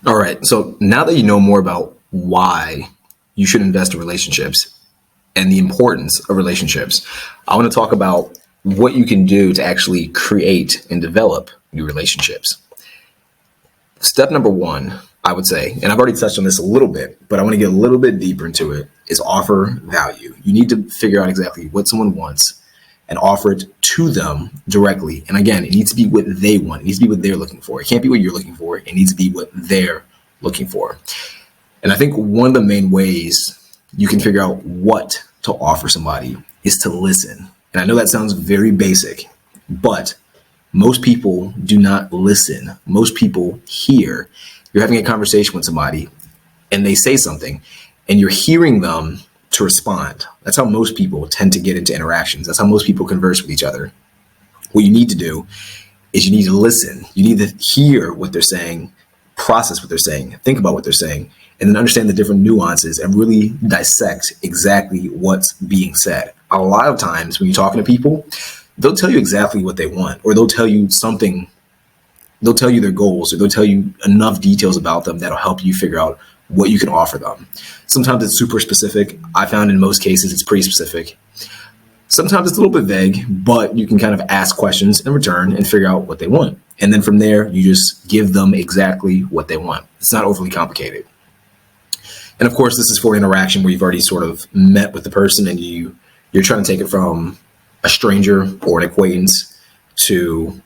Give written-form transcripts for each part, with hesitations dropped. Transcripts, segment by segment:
All right. So now that you know more about why you should invest in relationships and the importance of relationships, I want to talk about what you can do to actually create and develop new relationships. Step number one, I would say, and I've already touched on this a little bit, but I want to get a little bit deeper into it, is offer value. You need to figure out exactly what someone wants and offer it to them directly. And again, it needs to be what they want. It needs to be what they're looking for. It can't be what you're looking for. It needs to be what they're looking for. And I think one of the main ways you can figure out what to offer somebody is to listen. And I know that sounds very basic, but most people do not listen. Most people hear. You're having a conversation with somebody and they say something and you're hearing them to respond. That's how most people tend to get into interactions. That's how most people converse with each other. What you need to do is you need to listen. You need to hear what they're saying, process what they're saying, think about what they're saying, and then understand the different nuances and really dissect exactly what's being said. A lot of times when you're talking to people, they'll tell you exactly what they want, or they'll tell you something, they'll tell you their goals, or they'll tell you enough details about them that'll help you figure out what you can offer them. Sometimes it's super specific. I found in most cases it's pretty specific. Sometimes it's a little bit vague, but you can kind of ask questions in return and figure out what they want. And then from there, you just give them exactly what they want. It's not overly complicated. And of course, this is for interaction where you've already sort of met with the person and you're trying to take it from a stranger or an acquaintance to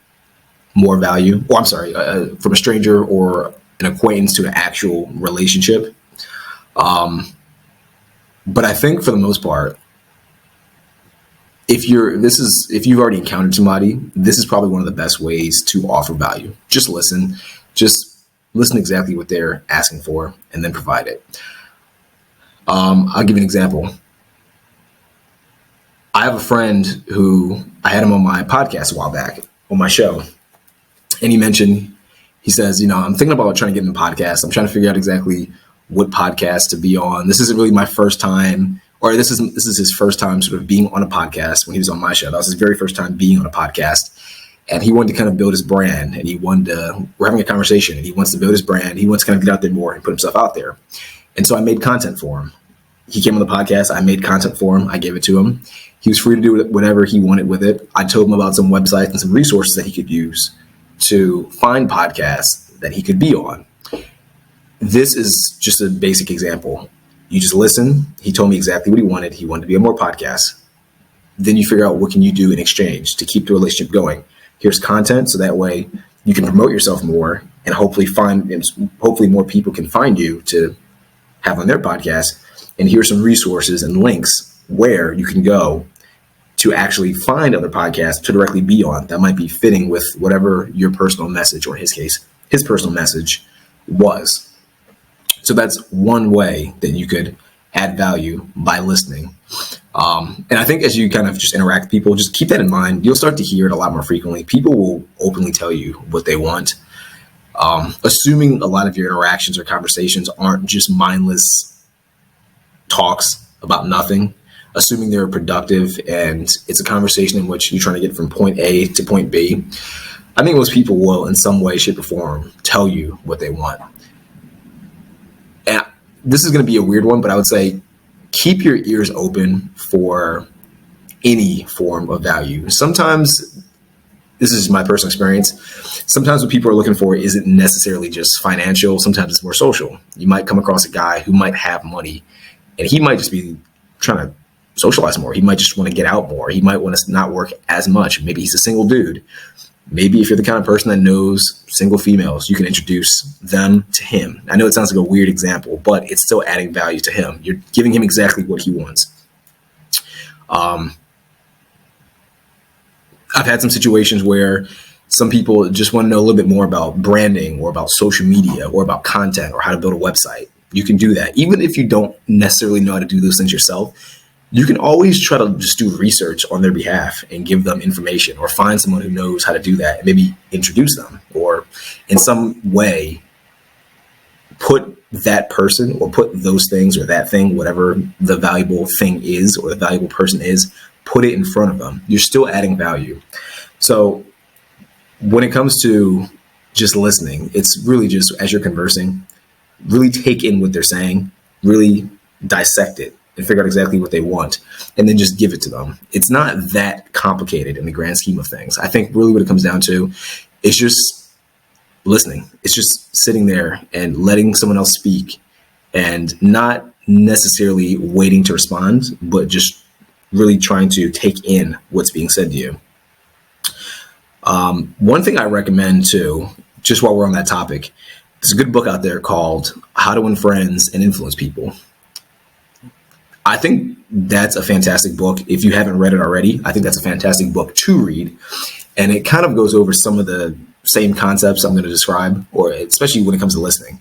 more value, or I'm sorry, from a stranger or an acquaintance to an actual relationship. But I think for the most part, if you've already encountered somebody, this is probably one of the best ways to offer value. Just listen exactly what they're asking for and then provide it. I'll give you an example. I have a friend who I had him on my podcast a while back on my show. And he says, I'm thinking about trying to get into podcasts. I'm trying to figure out exactly what podcast to be on. This isn't really my first time, or this is his first time sort of being on a podcast when he was on my show. That was his very first time being on a podcast. And he wanted to kind of build his brand, and we're having a conversation, and he wants to build his brand. He wants to kind of get out there more and put himself out there. And so I made content for him. He came on the podcast. I made content for him. I gave it to him. He was free to do whatever he wanted with it. I told him about some websites and some resources that he could use to find podcasts that he could be on. This is just a basic example. You just listen. He told me exactly what he wanted. He wanted to be on more podcasts. Then you figure out what can you do in exchange to keep the relationship going. Here's content, so that way you can promote yourself more and hopefully more people can find you to have on their podcast. And here's some resources and links where you can go to actually find other podcasts to directly be on that might be fitting with whatever your personal message, or in his case, his personal message was. So that's one way that you could add value by listening. And I think as you kind of just interact with people, just keep that in mind. You'll start to hear it a lot more frequently. People will openly tell you what they want. Assuming a lot of your interactions or conversations aren't just mindless talks about nothing, assuming they're productive and it's a conversation in which you're trying to get from point A to point B, I think most people will in some way, shape, or form tell you what they want. And this is going to be a weird one, but I would say keep your ears open for any form of value. Sometimes, this is my personal experience, sometimes what people are looking for isn't necessarily just financial. Sometimes it's more social. You might come across a guy who might have money and he might just be trying to socialize more. He might just want to get out more. He might want to not work as much. Maybe he's a single dude. Maybe if you're the kind of person that knows single females, you can introduce them to him. I know it sounds like a weird example, but it's still adding value to him. You're giving him exactly what he wants. I've had some situations where some people just want to know a little bit more about branding or about social media or about content or how to build a website. You can do that. Even if you don't necessarily know how to do those things yourself, you can always try to just do research on their behalf and give them information, or find someone who knows how to do that and maybe introduce them, or in some way put that person or put those things or that thing, whatever the valuable thing is or the valuable person is, put it in front of them. You're still adding value. So when it comes to just listening. It's really just as you're conversing, really take in what they're saying, really dissect it and figure out exactly what they want, and then just give it to them. It's not that complicated in the grand scheme of things. I think really what it comes down to is just listening. It's just sitting there and letting someone else speak and not necessarily waiting to respond, but just really trying to take in what's being said to you. One thing I recommend too, just while we're on that topic, there's a good book out there called How to Win Friends and Influence People. I think that's a fantastic book. If you haven't read it already, I think that's a fantastic book to read. And it kind of goes over some of the same concepts I'm going to describe, or especially when it comes to listening.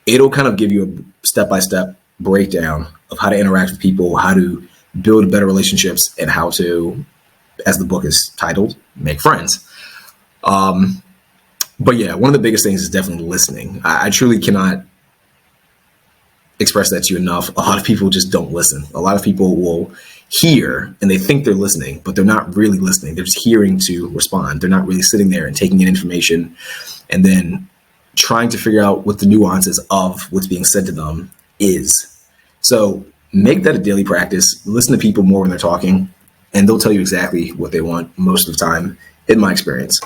It'll kind of give you a step-by-step breakdown of how to interact with people, how to build better relationships, and how to, as the book is titled, make friends. But yeah, one of the biggest things is definitely listening. I truly cannot express that to you enough. A lot of people just don't listen. A lot of people will hear and they think they're listening, but they're not really listening. They're just hearing to respond. They're not really sitting there and taking in information and then trying to figure out what the nuances of what's being said to them is. So make that a daily practice. Listen to people more when they're talking, and they'll tell you exactly what they want most of the time, in my experience.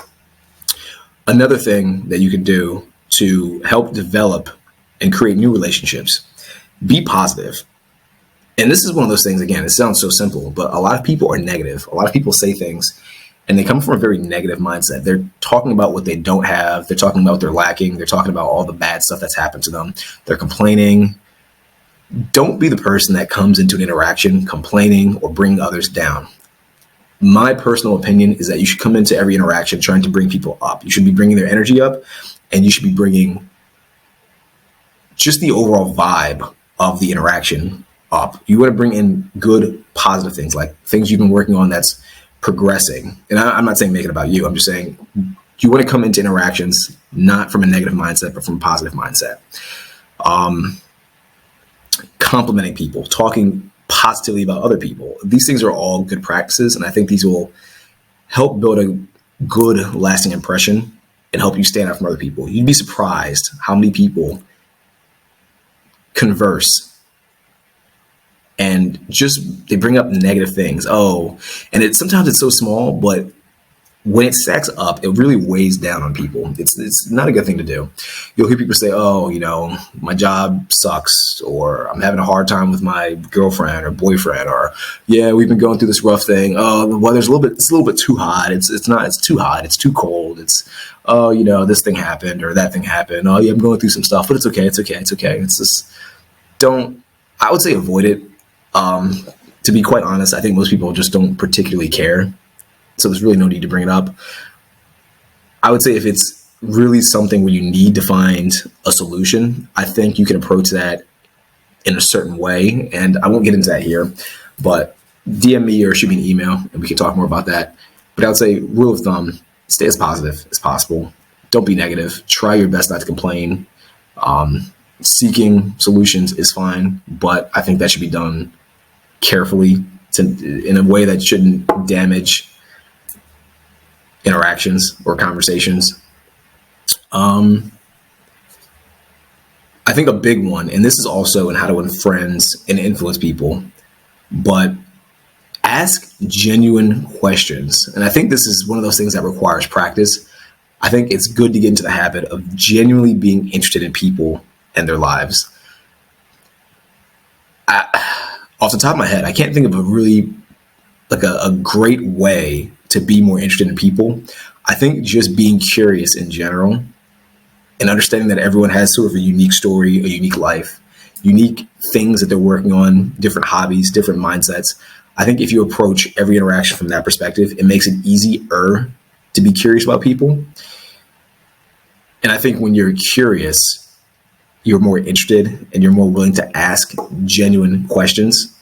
Another thing that you can do to help develop and create new relationships, be positive. And this is one of those things, again, it sounds so simple, but a lot of people are negative. A lot of people say things and they come from a very negative mindset. They're talking about what they don't have. They're talking about what they're lacking. They're talking about all the bad stuff that's happened to them. They're complaining. Don't be the person that comes into an interaction complaining or bringing others down. My personal opinion is that you should come into every interaction trying to bring people up. You should be bringing their energy up, and you should be bringing just the overall vibe of the interaction up. You want to bring in good, positive things, like things you've been working on that's progressing. And I'm not saying make it about you. I'm just saying you want to come into interactions not from a negative mindset, but from a positive mindset. Complimenting people, talking positively about other people. These things are all good practices, and I think these will help build a good, lasting impression and help you stand out from other people. You'd be surprised how many people converse and just they bring up negative things. Oh, and sometimes it's so small, but when it stacks up, it really weighs down on people. It's not a good thing to do. You'll hear people say, oh, my job sucks, or I'm having a hard time with my girlfriend or boyfriend, or yeah, we've been going through this rough thing. Oh, the weather's it's a little bit too hot. It's too hot. It's too cold. This thing happened or that thing happened. Oh yeah, I'm going through some stuff, but it's okay. It's okay. It's just I would say avoid it. To be quite honest, I think most people just don't particularly care. So there's really no need to bring it up. I would say if it's really something where you need to find a solution, I think you can approach that in a certain way. And I won't get into that here, but DM me or shoot me an email and we can talk more about that. But I would say rule of thumb, stay as positive as possible. Don't be negative. Try your best not to complain. Seeking solutions is fine, but I think that should be done carefully in a way that shouldn't damage interactions or conversations. I think a big one, and this is also in How to Win Friends and Influence People, but ask genuine questions. And I think this is one of those things that requires practice. I think it's good to get into the habit of genuinely being interested in people and their lives. Off the top of my head, I can't think of a really a great way to be more interested in people. I think just being curious in general and understanding that everyone has sort of a unique story, a unique life, unique things that they're working on, different hobbies, different mindsets. I think if you approach every interaction from that perspective, it makes it easier to be curious about people. And I think when you're curious, you're more interested and you're more willing to ask genuine questions.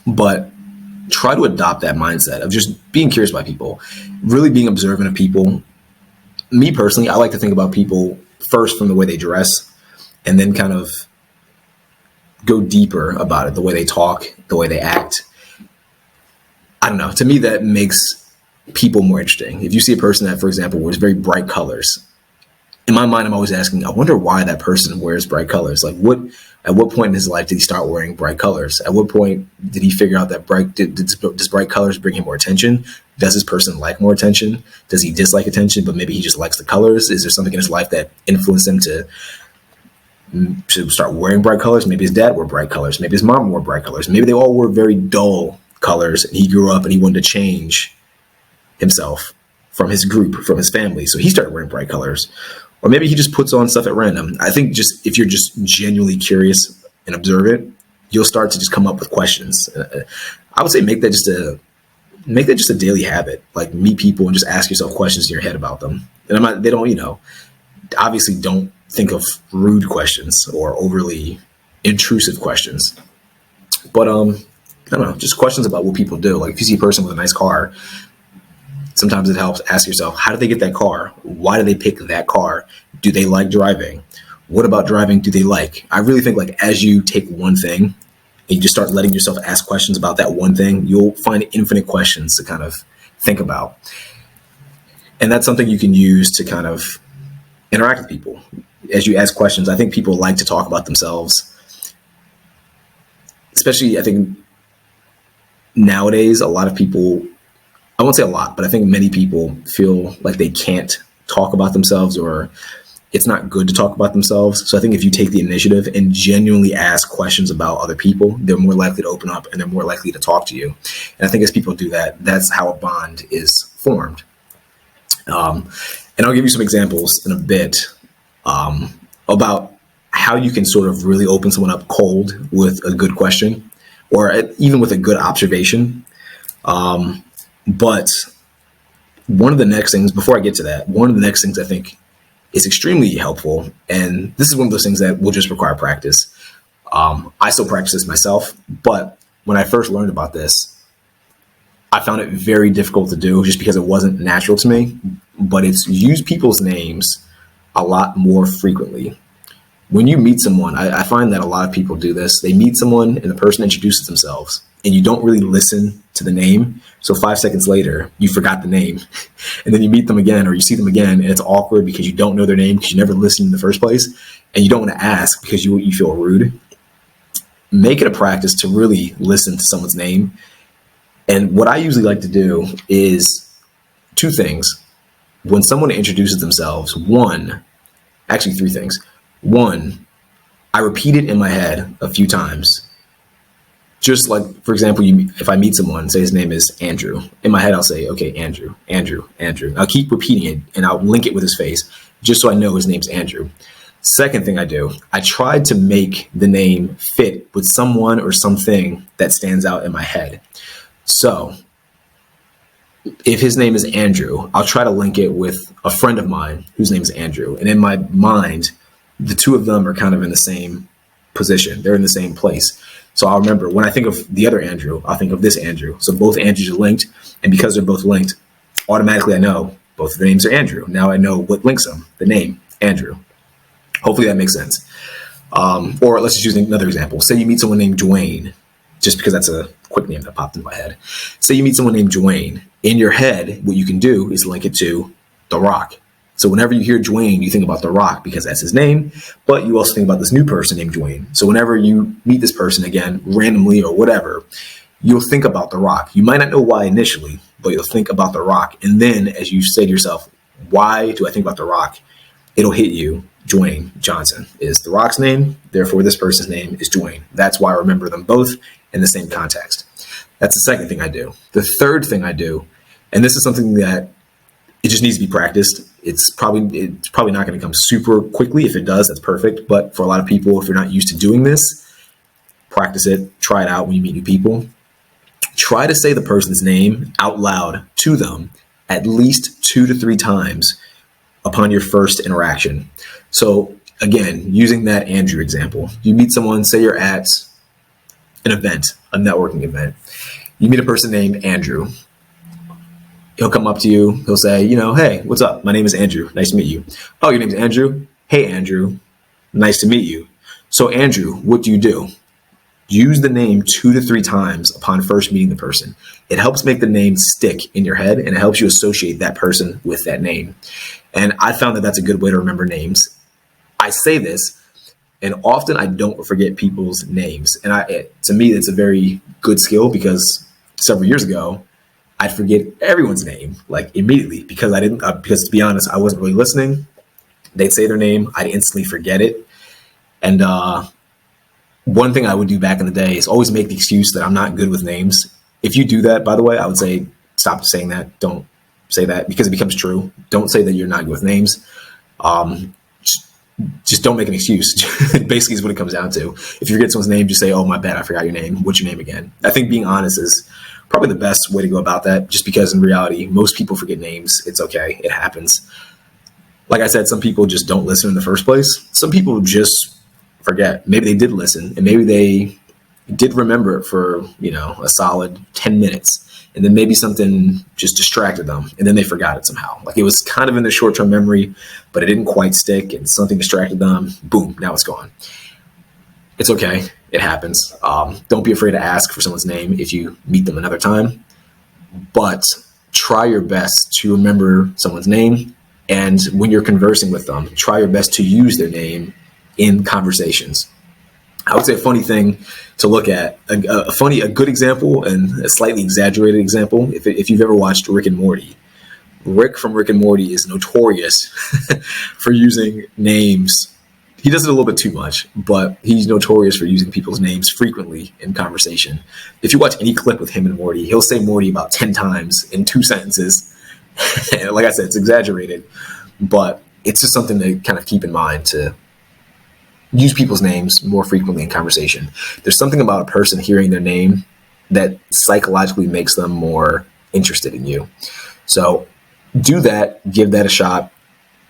But try to adopt that mindset of just being curious about people, really being observant of people. Me personally, I like to think about people first from the way they dress and then kind of go deeper about it, the way they talk, the way they act. I don't know. To me, that makes people more interesting. If you see a person that, for example, wears very bright colors, in my mind, I'm always asking, I wonder why that person wears bright colors. Like at what point in his life did he start wearing bright colors? At what point did he figure out that does bright colors bring him more attention? Does this person like more attention? Does he dislike attention, but maybe he just likes the colors? Is there something in his life that influenced him to start wearing bright colors? Maybe his dad wore bright colors. Maybe his mom wore bright colors. Maybe they all wore very dull colors, and he grew up and he wanted to change himself from his group, from his family. So he started wearing bright colors. Or maybe he just puts on stuff at random. I think just if you're just genuinely curious and observant, you'll start to just come up with questions. I would say make that just a daily habit. Like meet people and just ask yourself questions in your head about them. And they don't, obviously don't think of rude questions or overly intrusive questions. But I don't know, just questions about what people do. Like if you see a person with a nice car, sometimes it helps ask yourself, how did they get that car? Why did they pick that car? Do they like driving? What about driving do they like? I really think like as you take one thing and you just start letting yourself ask questions about that one thing, you'll find infinite questions to kind of think about. And that's something you can use to kind of interact with people. As you ask questions, I think people like to talk about themselves. Especially, I think nowadays, a lot of people, I won't say a lot, but I think many people feel like they can't talk about themselves, or it's not good to talk about themselves. So I think if you take the initiative and genuinely ask questions about other people, they're more likely to open up and they're more likely to talk to you. And I think as people do that, that's how a bond is formed. And I'll give you some examples in a bit about how you can sort of really open someone up cold with a good question, or even with a good observation. But one of the next things, before I get to that, one of the next things I think is extremely helpful, and this is one of those things that will just require practice. I still practice this myself, but when I first learned about this, I found it very difficult to do just because it wasn't natural to me. But it's use people's names a lot more frequently. When you meet someone, I find that a lot of people do this. They meet someone and the person introduces themselves and you don't really listen to the name. So 5 seconds later, you forgot the name. And then you meet them again or you see them again and it's awkward because you don't know their name because you never listened in the first place. And you don't want to ask because you feel rude. Make it a practice to really listen to someone's name. And what I usually like to do is two things. When someone introduces themselves, three things. One, I repeat it in my head a few times. Just like, for example, if I meet someone, say his name is Andrew, in my head, I'll say, okay, Andrew. I'll keep repeating it and I'll link it with his face just so I know his name's Andrew. Second thing I do, I try to make the name fit with someone or something that stands out in my head. So if his name is Andrew, I'll try to link it with a friend of mine whose name is Andrew. And in my mind, the two of them are kind of in the same position. They're in the same place. So I'll remember when I think of the other Andrew, I'll think of this Andrew. So both Andrews are linked. And because they're both linked, automatically I know both of their names are Andrew. Now I know what links them, the name, Andrew. Hopefully that makes sense. Or let's just use another example. Say you meet someone named Dwayne, just because that's a quick name that popped in my head. Say you meet someone named Dwayne. In your head, what you can do is link it to The Rock. So whenever you hear Dwayne, you think about The Rock because that's his name, but you also think about this new person named Dwayne. So whenever you meet this person again, randomly or whatever, you'll think about The Rock. You might not know why initially, but you'll think about The Rock. And then as you say to yourself, why do I think about The Rock? It'll hit you. Dwayne Johnson is The Rock's name. Therefore, this person's name is Dwayne. That's why I remember them both in the same context. That's the second thing I do. The third thing I do, and this is something that it just needs to be practiced. It's probably not going to come super quickly. If it does, that's perfect. But for a lot of people, if you're not used to doing this, practice it. Try it out when you meet new people. Try to say the person's name out loud to them at least 2 to 3 times upon your first interaction. So again, using that Andrew example, you meet someone, say you're at an event, a networking event. You meet a person named Andrew. He'll come up to you. He'll say, hey, what's up? My name is Andrew. Nice to meet you. Oh, your name's Andrew? Hey, Andrew. Nice to meet you. So Andrew, what do you do? use the name 2 to 3 times upon first meeting the person. It helps make the name stick in your head, and it helps you associate that person with that name. And I found that that's a good way to remember names. I say this, and often I don't forget people's names. And to me, it's a very good skill, because several years ago, I'd forget everyone's name like immediately, because because to be honest, I wasn't really listening. They'd say their name, I'd instantly forget it. And one thing I would do back in the day is always make the excuse that I'm not good with names. If you do that, by the way, I would say stop saying that. Don't say that, because it becomes true. Don't say that you're not good with names. Just don't make an excuse. Basically is what it comes down to. If you forget someone's name, just say, oh, my bad, I forgot your name. What's your name again? I think being honest is probably the best way to go about that, just because in reality, most people forget names. It's okay. It happens. Like I said, some people just don't listen in the first place. Some people just forget. Maybe they did listen, and maybe they did remember it for, a solid 10 minutes. And then maybe something just distracted them, and then they forgot it somehow. Like it was kind of in their short-term memory, but it didn't quite stick, and something distracted them. Boom, now it's gone. It's okay. It happens. Don't be afraid to ask for someone's name if you meet them another time, but try your best to remember someone's name. And when you're conversing with them, try your best to use their name in conversations. I would say a funny thing to look at, a good example and a slightly exaggerated example. If you've ever watched Rick and Morty, Rick from Rick and Morty is notorious for using names. He does it a little bit too much, but he's notorious for using people's names frequently in conversation. If you watch any clip with him and Morty, he'll say Morty about 10 times in 2 sentences. And like I said, it's exaggerated, but it's just something to kind of keep in mind, to use people's names more frequently in conversation. There's something about a person hearing their name that psychologically makes them more interested in you. So do that, give that a shot.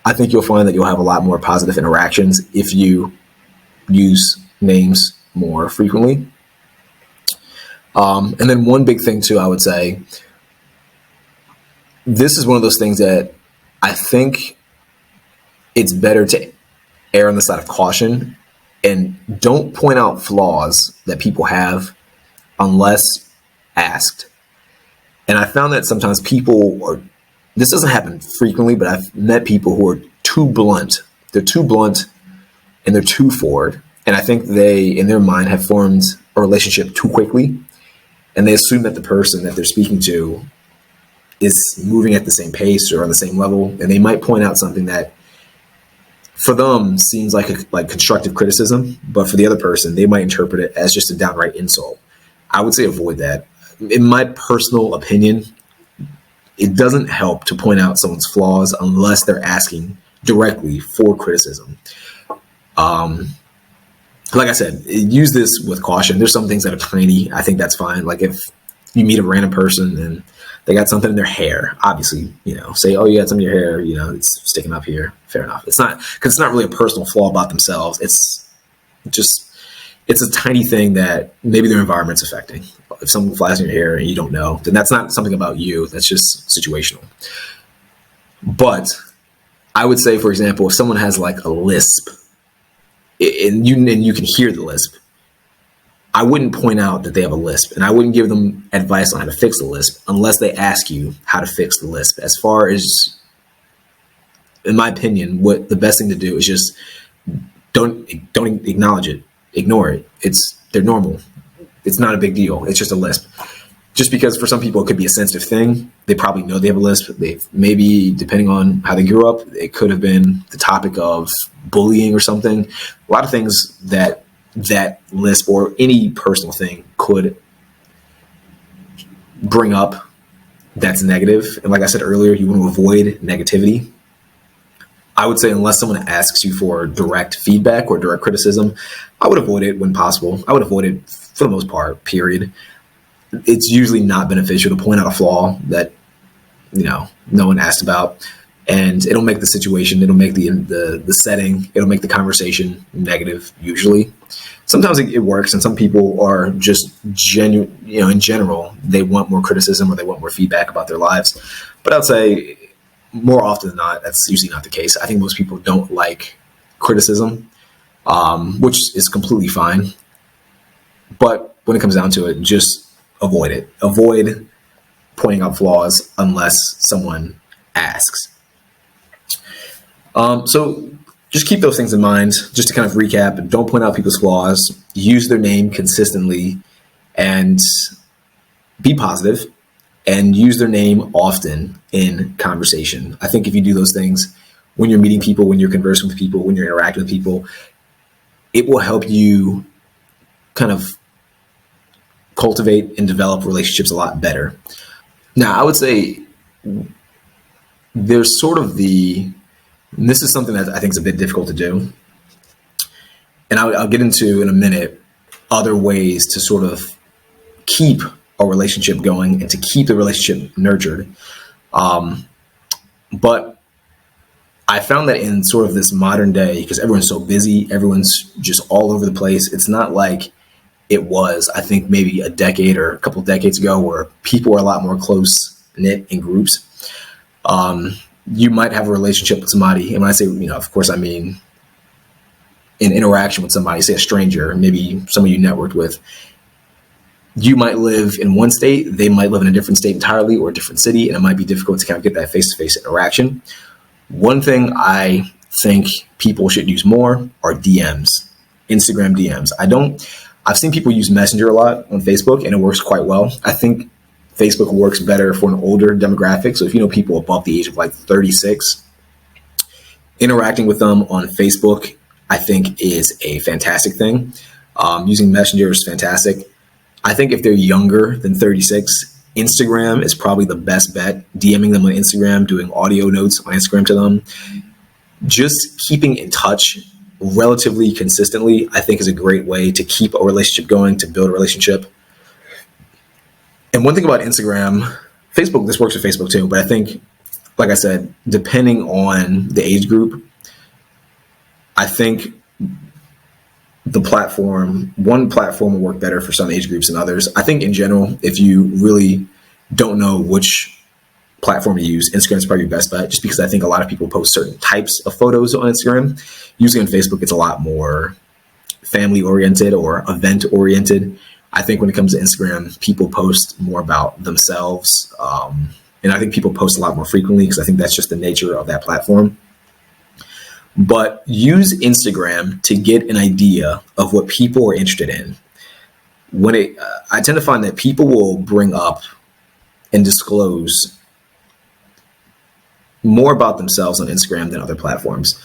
I think you'll find that you'll have a lot more positive interactions if you use names more frequently. And then one big thing too, I would say, this is one of those things that I think it's better to err on the side of caution, and don't point out flaws that people have unless asked. And I found that sometimes this doesn't happen frequently, but I've met people who are too blunt. They're too blunt and they're too forward. And I think they, in their mind, have formed a relationship too quickly. And they assume that the person that they're speaking to is moving at the same pace or on the same level. And they might point out something that for them seems like constructive criticism, but for the other person, they might interpret it as just a downright insult. I would say avoid that. In my personal opinion, it doesn't help to point out someone's flaws unless they're asking directly for criticism. Like I said, use this with caution. There's some things that are tiny. I think that's fine. Like if you meet a random person and they got something in their hair, obviously, say, oh, you got something in your hair, it's sticking up here. Fair enough. It's not, because it's not really a personal flaw about themselves. It's a tiny thing that maybe their environment's affecting. If someone flies in your hair and you don't know, then that's not something about you. That's just situational. But I would say, for example, if someone has like a lisp and you can hear the lisp, I wouldn't point out that they have a lisp, and I wouldn't give them advice on how to fix the lisp unless they ask you how to fix the lisp. As far as, in my opinion, what the best thing to do is just don't acknowledge it, ignore it. They're normal. It's not a big deal. It's just a lisp. Just because for some people it could be a sensitive thing, they probably know they have a lisp. Maybe, depending on how they grew up, it could have been the topic of bullying or something. A lot of things that lisp or any personal thing could bring up that's negative. And like I said earlier, you want to avoid negativity. I would say unless someone asks you for direct feedback or direct criticism, I would avoid it when possible. I would avoid it for the most part, period. It's usually not beneficial to point out a flaw that, no one asked about. And it'll make the situation, it'll make the setting, it'll make the conversation negative usually. Sometimes it works, and some people are just genuine, in general, they want more criticism or they want more feedback about their lives. But I'd say more often than not, that's usually not the case. I think most people don't like criticism, which is completely fine. But when it comes down to it, just avoid it. Avoid pointing out flaws unless someone asks. So just keep those things in mind. Just to kind of recap, don't point out people's flaws. Use their name consistently and be positive, and use their name often in conversation. I think if you do those things when you're meeting people, when you're conversing with people, when you're interacting with people, it will help you kind of cultivate and develop relationships a lot better. Now, I would say there's sort of and this is something that I think is a bit difficult to do, and I'll get into in a minute other ways to sort of keep a relationship going and to keep the relationship nurtured. But I found that in sort of this modern day, because everyone's so busy, everyone's just all over the place. It's not like it was, I think, maybe a decade or a couple of decades ago, where people are a lot more close knit in groups. You might have a relationship with somebody, and when I say, of course, I mean an interaction with somebody, say a stranger, maybe someone you networked with. You might live in one state, they might live in a different state entirely, or a different city, and it might be difficult to kind of get that face-to-face interaction. One thing I think people should use more are DMs, Instagram DMs. I've seen people use Messenger a lot on Facebook, and it works quite well. I think Facebook works better for an older demographic. So if you know people above the age of like 36, interacting with them on Facebook, I think, is a fantastic thing. Using Messenger is fantastic. I think if they're younger than 36, Instagram is probably the best bet. DMing them on Instagram, doing audio notes on Instagram to them, just keeping in touch relatively consistently, I think, is a great way to keep a relationship going, to build a relationship. And one thing about Instagram, Facebook, this works with Facebook too, but I think, like I said, depending on the age group, I think one platform will work better for some age groups than others. I think in general, if you really don't know which platform to use, Instagram is probably your best bet, just because I think a lot of people post certain types of photos on Instagram. Usually on Facebook, it's a lot more family oriented or event oriented. I think when it comes to Instagram, people post more about themselves. And I think people post a lot more frequently, because I think that's just the nature of that platform. But use Instagram to get an idea of what people are interested in. I tend to find that people will bring up and disclose more about themselves on Instagram than other platforms.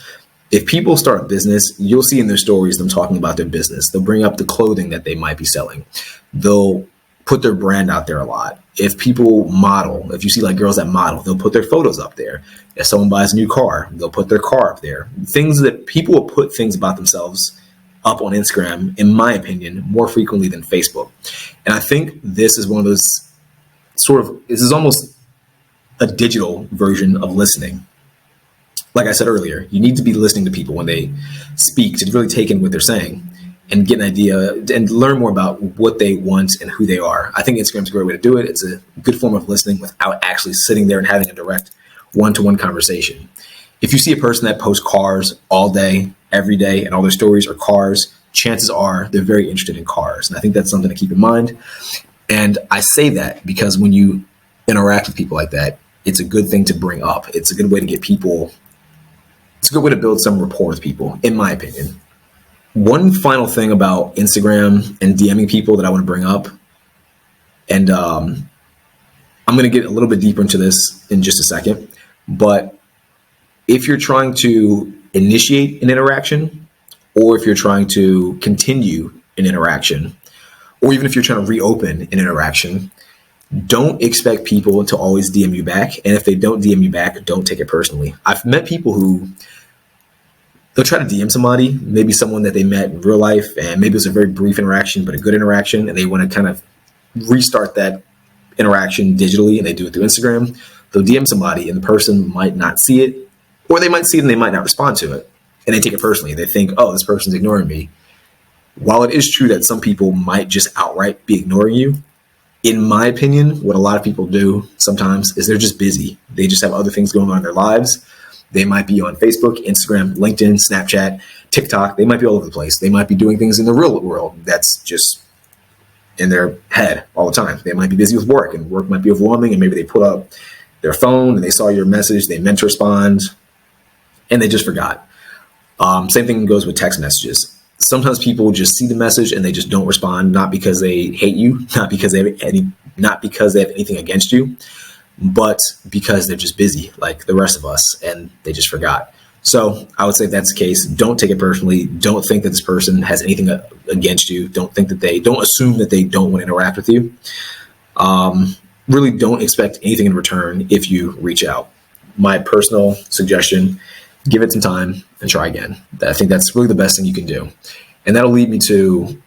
If people start a business, you'll see in their stories them talking about their business. They'll bring up the clothing that they might be selling. They'll put their brand out there a lot. If people model, if you see like girls that model, they'll put their photos up there. If someone buys a new car, they'll put their car up there. Things that people will put things about themselves up on Instagram, in my opinion, more frequently than Facebook. And I think this is one of those this is almost a digital version of listening. Like I said earlier, you need to be listening to people when they speak, to really take in what they're saying and get an idea and learn more about what they want and who they are. I think Instagram's a great way to do it. It's a good form of listening without actually sitting there and having a direct one-to-one conversation. If you see a person that posts cars all day, every day, and all their stories are cars, chances are they're very interested in cars. And I think that's something to keep in mind. And I say that because when you interact with people like that, it's a good thing to bring up. It's a good way to get people, it's a good way to build some rapport with people, in my opinion. One final thing about Instagram and DMing people that I want to bring up, and I'm going to get a little bit deeper into this in just a second, but if you're trying to initiate an interaction, or if you're trying to continue an interaction, or even if you're trying to reopen an interaction, don't expect people to always DM you back. And if they don't DM you back, don't take it personally. I've met people who, they'll try to DM somebody, maybe someone that they met in real life, and maybe it was a very brief interaction, but a good interaction, and they want to kind of restart that interaction digitally, and they do it through Instagram. They'll DM somebody, and the person might not see it, or they might see it and they might not respond to it, and they take it personally. They think, oh, this person's ignoring me. While it is true that some people might just outright be ignoring you, in my opinion, what a lot of people do sometimes is they're just busy. They just have other things going on in their lives. They might be on Facebook, Instagram, LinkedIn, Snapchat, TikTok. They might be all over the place. They might be doing things in the real world that's just in their head all the time. They might be busy with work, and work might be overwhelming, and maybe they pull up their phone and they saw your message, they meant to respond, and they just forgot. Same thing goes with text messages. Sometimes people just see the message and they just don't respond, not because they hate you, not because they have anything against you, but because they're just busy like the rest of us and they just forgot. So I would say if that's the case, don't take it personally. Don't think that this person has anything against you. Don't assume that they don't want to interact with you. Really don't expect anything in return if you reach out. My personal suggestion, give it some time and try again. I think that's really the best thing you can do. And that'll lead me to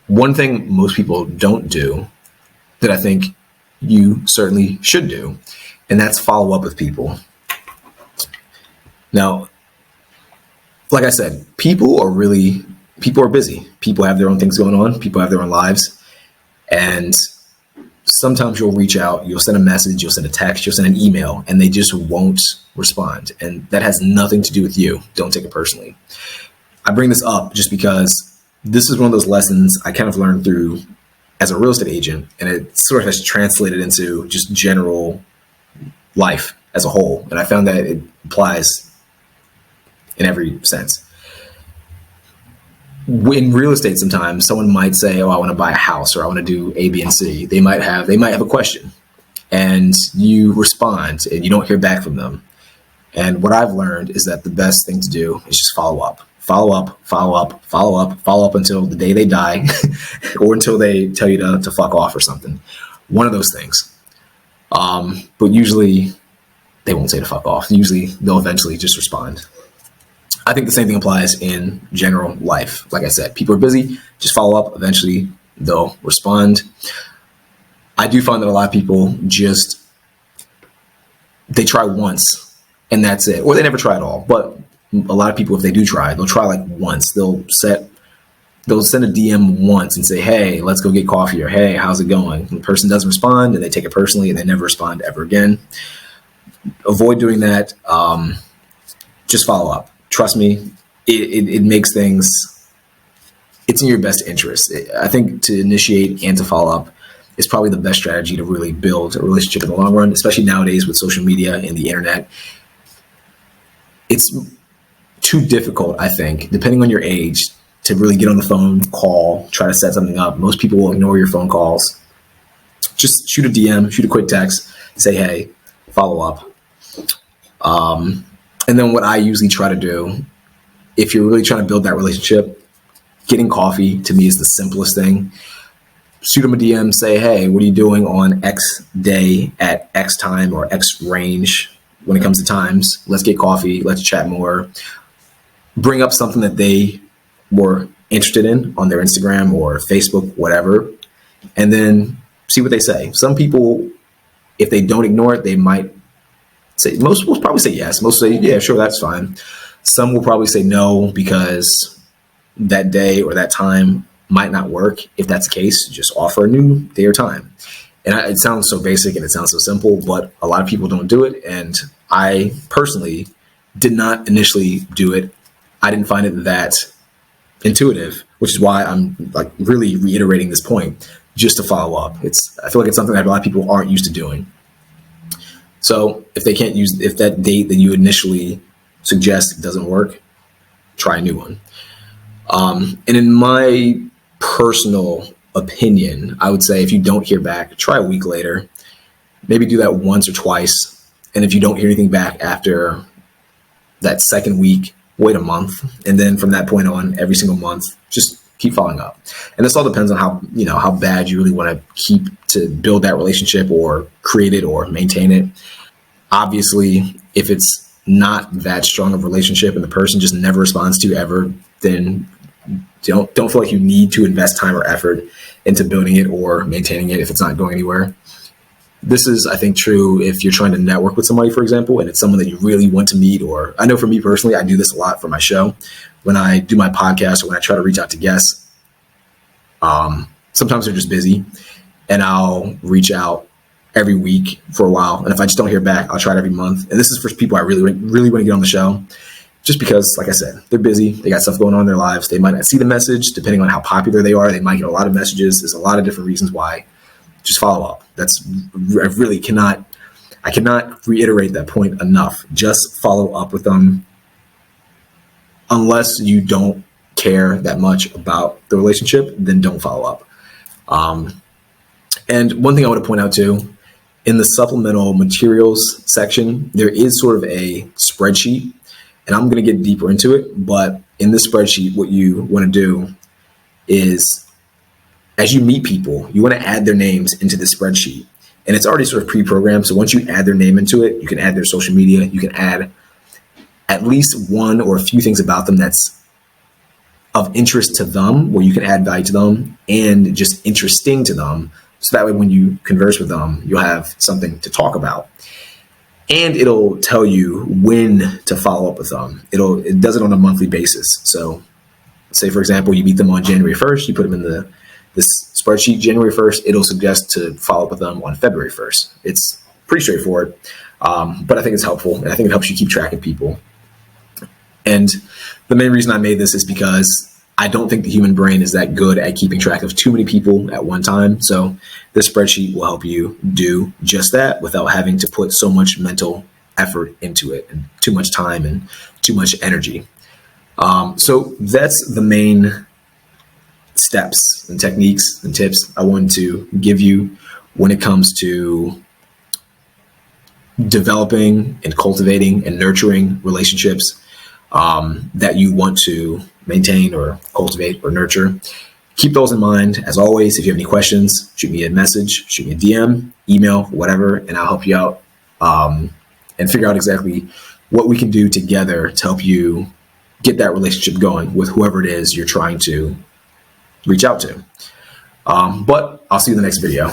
one thing most people don't do that I think you certainly should do, and that's follow up with people. Now, like I said, people are busy. People have their own things going on. People have their own lives. And sometimes you'll reach out, you'll send a message, you'll send a text, you'll send an email, and they just won't respond. And that has nothing to do with you. Don't take it personally. I bring this up just because this is one of those lessons I kind of learned through as a real estate agent, and it sort of has translated into just general life as a whole. And I found that it applies in every sense. In real estate, sometimes someone might say, "Oh, I want to buy a house," or "I want to do A, B, and C." They might have a question, and you respond, and you don't hear back from them. And what I've learned is that the best thing to do is just follow up until the day they die, or until they tell you to fuck off or something. One of those things. But usually they won't say to fuck off. Usually they'll eventually just respond. I think the same thing applies in general life. Like I said, people are busy, just follow up. Eventually they'll respond. I do find that a lot of people they try once and that's it, or they never try at all. But a lot of people, if they do try, they'll try like once. They'll send a DM once and say, "Hey, let's go get coffee," or "Hey, how's it going?" And the person doesn't respond, and they take it personally, and they never respond ever again. Avoid doing that. Just follow up. Trust me, it makes things, it's in your best interest. I think to initiate and to follow up is probably the best strategy to really build a relationship in the long run, especially nowadays with social media and the internet. It's too difficult, I think, depending on your age, to really get on the phone, call, try to set something up. Most people will ignore your phone calls. Just shoot a DM, shoot a quick text, say, "Hey," follow up. And then what I usually try to do, if you're really trying to build that relationship, getting coffee to me is the simplest thing. Shoot them a DM, say, "Hey, what are you doing on X day at X time or X range when it comes to times? Let's get coffee. Let's chat more." Bring up something that they were interested in on their Instagram or Facebook, whatever, and then see what they say. Some people, if they don't ignore it, they might say, most will probably say yes. Most say, "Yeah, sure, that's fine." Some will probably say no because that day or that time might not work. If that's the case, just offer a new day or time. And it sounds so basic and it sounds so simple, but a lot of people don't do it. And I personally did not initially do it. I didn't find it that intuitive, which is why I'm like really reiterating this point, just to follow up. I feel like it's something that a lot of people aren't used to doing. So if that date that you initially suggest doesn't work, try a new one. And in my personal opinion, I would say if you don't hear back, try a week later. Maybe do that once or twice. And if you don't hear anything back after that second week, wait a month. And then from that point on, every single month, just keep following up. And this all depends on how bad you really want to build that relationship or create it or maintain it. Obviously, if it's not that strong of a relationship and the person just never responds to you ever, then don't feel like you need to invest time or effort into building it or maintaining it if it's not going anywhere. This is, I think, true if you're trying to network with somebody, for example, and it's someone that you really want to meet. Or I know for me personally, I do this a lot for my show. When I do my podcast or when I try to reach out to guests, sometimes they're just busy, and I'll reach out every week for a while. And if I just don't hear back, I'll try it every month. And this is for people I really want to get on the show. just because, like I said, they're busy. They got stuff going on in their lives. They might not see the message. Depending on how popular they are, they might get a lot of messages. There's a lot of different reasons why. Just follow up. I cannot reiterate that point enough. Just follow up with them. Unless you don't care that much about the relationship, then don't follow up. And one thing I want to point out too, in the supplemental materials section, there is sort of a spreadsheet, and I'm going to get deeper into it. But in this spreadsheet, what you want to do is, as you meet people, you want to add their names into the spreadsheet. And it's already sort of pre-programmed. So once you add their name into it, you can add their social media. You can add at least one or a few things about them that's of interest to them, where you can add value to them and just interesting to them. So that way, when you converse with them, you'll have something to talk about. And it'll tell you when to follow up with them. It does it on a monthly basis. So say, for example, you meet them on January 1st, you put them in this spreadsheet January 1st, it'll suggest to follow up with them on February 1st. It's pretty straightforward, but I think it's helpful, and I think it helps you keep track of people. And the main reason I made this is because I don't think the human brain is that good at keeping track of too many people at one time. So this spreadsheet will help you do just that without having to put so much mental effort into it and too much time and too much energy. So that's the main steps and techniques and tips I wanted to give you when it comes to developing and cultivating and nurturing relationships that you want to maintain or cultivate or nurture. Keep those in mind. As always, if you have any questions, shoot me a message, shoot me a DM, email, whatever, and I'll help you out and figure out exactly what we can do together to help you get that relationship going with whoever it is you're trying to reach out to. But I'll see you in the next video.